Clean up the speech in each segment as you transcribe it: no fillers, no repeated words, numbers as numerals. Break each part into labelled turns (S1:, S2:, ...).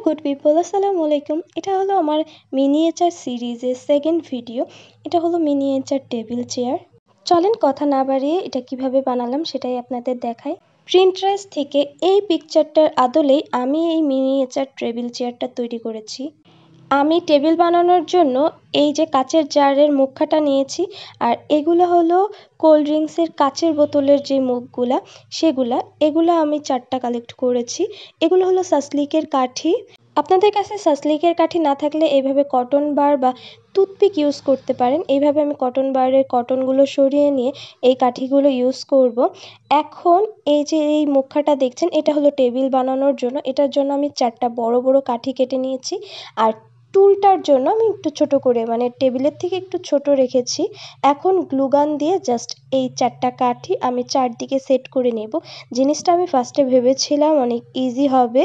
S1: Good people, আসসালামু আলাইকুম। এটা হলো আমার মিনিয়েচার সিরিজের সেকেন্ড ভিডিও। এটা হলো মিনিয়েচার টেবিল চেয়ার। চলেন কথা না বাড়িয়ে এটা কিভাবে বানালাম সেটাই আপনাদের দেখাই। প্রিন্টারেস্ট থেকে এই পিকচারটার আদলেই আমি এই মিনিয়েচার টেবিল চেয়ারটা তৈরি করেছি। আমি টেবিল বানানোর জন্য এই যে কাচের জারের মুখখাটা নিয়েছি, আর এগুলো হলো কোল্ড ড্রিঙ্কসের কাচের বোতলের যে মুখগুলা এগুলো আমি 4টা কালেক্ট করেছি। এগুলো হলো সাসলিকের কাঠি। আপনাদের কাছে সাসলিকের কাঠি না থাকলে এইভাবে কটন বার বা টুথপিক ইউজ করতে পারেন। এইভাবে আমি কটন বারের কটনগুলো সরিয়ে নিয়ে এই কাঠিগুলো ইউজ করব। এখন এই যে এই মুখাটা দেখছেন, এটা হলো টেবিল বানানোর জন্য। এটার জন্য আমি 4টা বড় বড় কাঠি কেটে নিয়েছি। আর টুলটার জন্য আমি একটু ছোট করে, মানে টেবিলের থেকে একটু ছোট রেখেছি। এখন গ্লুগান দিয়ে জাস্ট এই 4টা কাঠি আমি চারদিকে সেট করে নেব। জিনিসটা আমি ফার্স্টে ভেবেছিলাম অনেক ইজি হবে,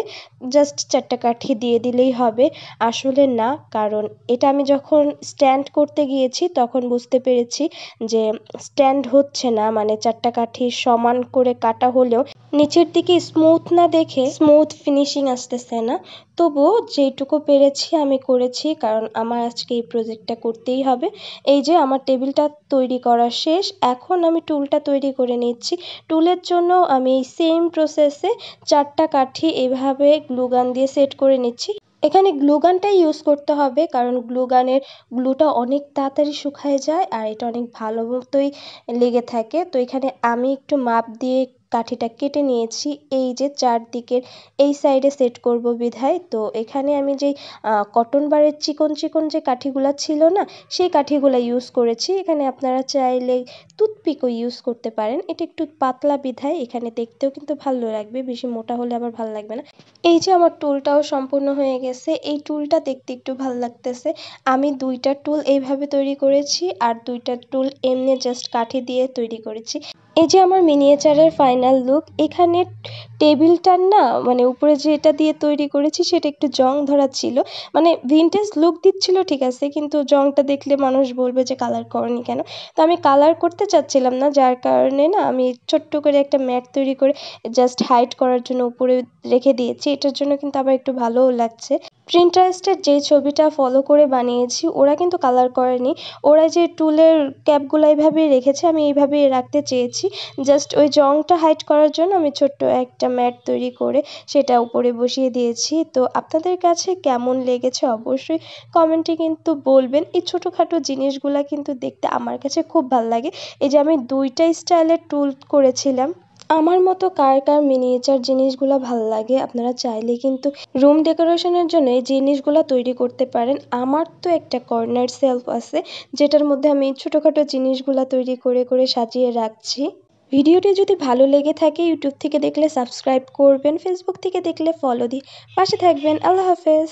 S1: জাস্ট 4টা কাঠি দিয়ে দিলেই হবে। আসলে না, কারণ এটা আমি যখন স্ট্যান্ড করতে গিয়েছি তখন বুঝতে পেরেছি যে স্ট্যান্ড হচ্ছে না, মানে 4টা কাঠি সমান করে কাটা হলেও নিচের দিকে স্মুথ না দেখে স্মুথ ফিনিশিং আসতেছে না। তবুও যেটুকু পেরেছি আমি করেছি, কারণ আমার আজকে এই প্রজেক্টটা করতেই হবে। এই যে আমার টেবিলটা তৈরি করা শেষ। এখন আমি টুলটা তৈরি করে নিচ্ছি। টুলের জন্য আমি সেম প্রসেসে 4টা কাঠি এভাবে গ্লুগান দিয়ে সেট করে নিচ্ছি। এখানে গ্লুগানটাই ইউজ করতে হবে, কারণ গ্লুগানের গ্লুটা অনেক তাড়াতাড়ি শুকায় যায় আর এটা অনেক ভালো মতোই লেগে থাকে। তো এখানে আমি একটু মাপ দিয়ে কাঠিটা কেটে নিয়েছি, এই যে চারদিকের এই সাইডে সেট করব বিধায়। তো এখানে আমি যেই কটন বারের চিকন চিকন যে কাঠিগুলো ছিল না, সেই কাঠিগুলো ইউজ করেছি। এখানে আপনারা চাইলে টুথপিকও ইউজ করতে পারেন। এটা একটু পাতলা বিধায় এখানে দেখতেও কিন্তু ভালো লাগবে, বেশি মোটা হলে আবার ভালো লাগবে না। এই যে আমার টুলটাও সম্পূর্ণ হয়ে গেছে। এই টুলটা দেখতে একটু ভালো লাগতেছে। আমি 2টা টুল এইভাবে তৈরি করেছি আর 2টা টুল এমনি জাস্ট কাঠি দিয়ে তৈরি করেছি। এই যে আমার মিনিয়েচারের ফাইনাল লুক। এখানে টেবিলটার না, মানে উপরে যেটা দিয়ে তৈরি করেছি সেটা একটু জং ধরা ছিল, মানে ভিনটেজ লুক দিচ্ছিল ঠিক আছে, কিন্তু জংটা দেখলে মানুষ বলবে যে কালার করনি কেন। তো আমি কালার করতে চাচ্ছিলাম না, যার কারণে না আমি ছোট্ট করে একটা ম্যাট তৈরি করে জাস্ট হাইড করার জন্য উপরে রেখে দিয়েছি। এটার জন্য কিন্তু আবার একটু ভালোও লাগছে। প্রিন্টারেস্টের যে ছবিটা ফলো করে বানিয়েছি ওরা কিন্তু কালার করেনি। ওরা যে টুলের ক্যাপগুলো এইভাবেই রেখেছে, আমি এইভাবেই রাখতে চেয়েছি। জাস্ট ওই জংটা হাইড করার জন্য আমি ছোট্ট একটা ম্যাট তৈরি করে সেটা উপরে বসিয়ে দিয়েছি। তো আপনাদের কাছে কেমন লেগেছে অবশ্যই কমেন্টে কিন্তু বলবেন। এই ছোটোখাটো জিনিসগুলা কিন্তু দেখতে আমার কাছে খুব ভালো লাগে। এই যে আমি 2টা স্টাইলের টুল করেছিলাম। আমার মতো কার কার মিনিয়েচার জিনিসগুলো ভালো লাগে, আপনারা চাইলে কিন্তু রুম ডেকোরেশনের জন্য এই জিনিসগুলো তৈরি করতে পারেন। আমার তো একটা কর্নার সেলফ আছে, যেটার মধ্যে আমি ছোটোখাটো জিনিসগুলো তৈরি করে করে সাজিয়ে রাখছি। ভিডিওটি যদি ভালো লেগে থাকে ইউটিউব থেকে দেখলে সাবস্ক্রাইব করবেন, ফেসবুক থেকে দেখলে ফলো দিয়ে পাশে থাকবেন। আল্লাহ হাফেজ।